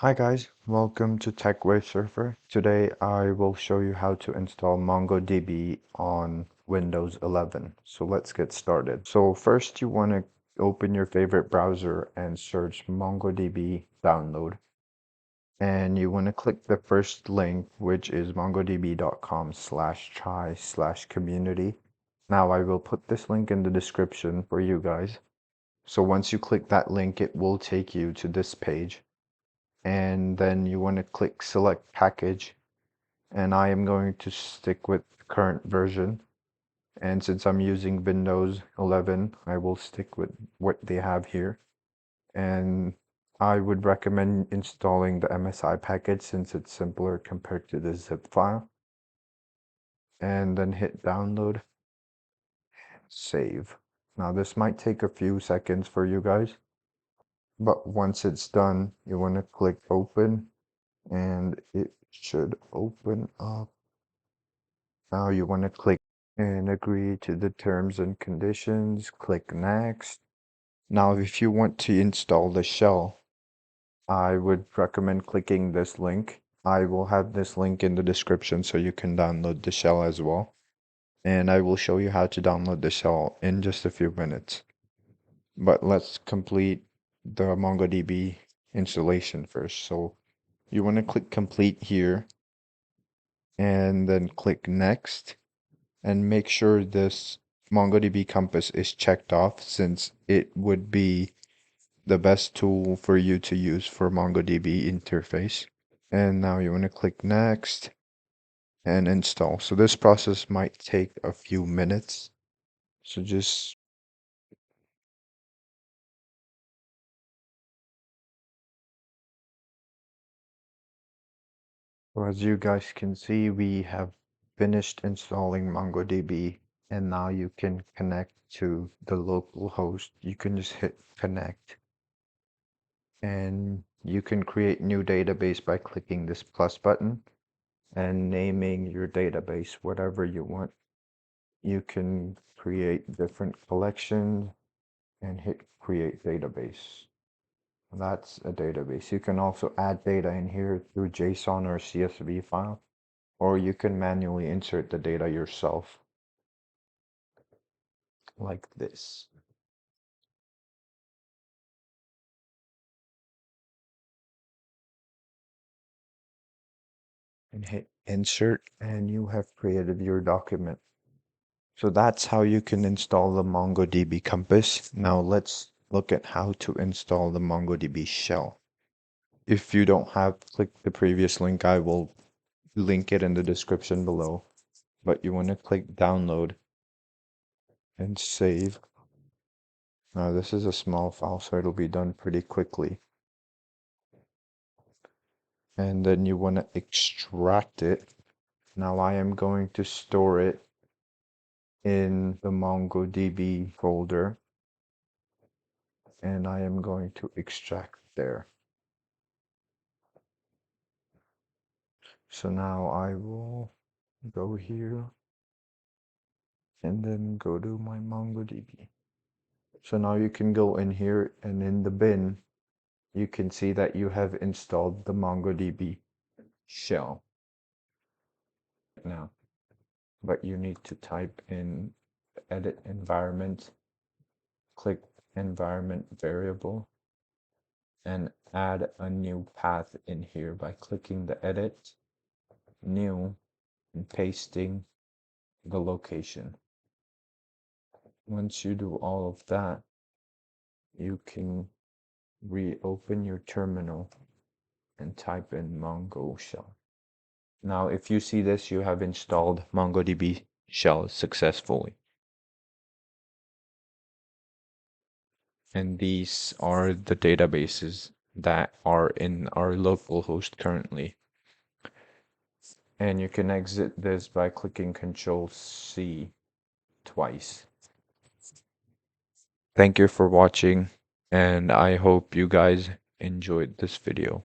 Hi guys, welcome to TechWave Surfer. Today I will show you how to install MongoDB on Windows 11. So let's get started. So first you want to open your favorite browser and search MongoDB download. And you want to click the first link, which is mongodb.com/try/community. Now I will put this link in the description for you guys. So once you click that link, it will take you to this page. And then you want to click select package, and I am going to stick with current version, and since I'm using Windows 11 I will stick with what they have here, and I would recommend installing the MSI package since it's simpler compared to the zip file, and then hit download, save. Now this might take a few seconds for you guys, but once it's done you want to click open and it should open up. Now you want to click and agree to the terms and conditions, click next. Now if you want to install the shell, I would recommend clicking this link. I will have this link in the description so you can download the shell as well. And I will show you how to download the shell in just a few minutes. But let's complete the MongoDB installation first. So you want to click complete here and then click next. And make sure this MongoDB Compass is checked off since it would be the best tool for you to use for MongoDB interface. And now you want to click next and install. So this process might take a few minutes. So just as you guys can see, we have finished installing MongoDB, and now you can connect to the local host. You can just hit connect. And you can create new database by clicking this plus button and naming your database whatever you want. You can create different collections and hit create database. That's a database. You can also add data in here through JSON or CSV file, or you can manually insert the data yourself like this. And hit insert, and you have created your document. So that's how you can install the MongoDB Compass. Now let's look at how to install the MongoDB shell. If you don't have, click the previous link. I will link it in the description below. But you want to click download and save. Now this is a small file, so it'll be done pretty quickly. And then you want to extract it. Now I am going to store it in the MongoDB folder, and I am going to extract there. So now I will go here and then go to my MongoDB. So now you can go in here, and in the bin you can see that you have installed the MongoDB shell now. But you need to type in edit environment, click environment variable, and add a new path in here by clicking the edit, new, and pasting the location. Once you do all of that, you can reopen your terminal and type in Mongo shell. Now, if you see this, you have installed MongoDB shell successfully. And these are the databases that are in our local host currently. And you can exit this by clicking Control-C twice. Thank you for watching, and I hope you guys enjoyed this video.